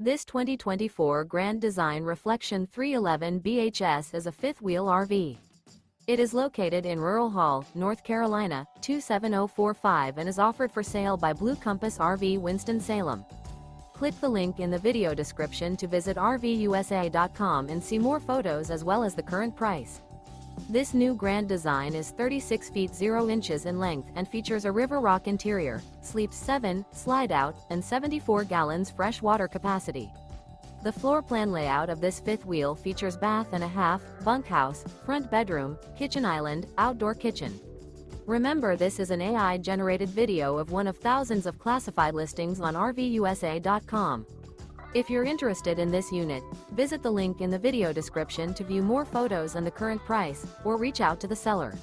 This 2024 Grand Design Reflection 311 BHS is a fifth-wheel RV. It is located in Rural Hall, North Carolina, 27045 and is offered for sale by Blue Compass RV Winston, Salem. Click the link in the video description to visit RVUSA.com and see more photos as well as the current price. This new Grand Design is 36 feet 0 inches in length and features a River Rock interior, sleeps 7, Slideout, and 74 gallons fresh water capacity. The floor plan layout of this fifth wheel features bath and a half, bunkhouse, front bedroom, kitchen island, outdoor kitchen. Remember, this is an AI-generated video of one of thousands of classified listings on RVUSA.com. If you're interested in this unit, visit the link in the video description to view more photos and the current price, or reach out to the seller.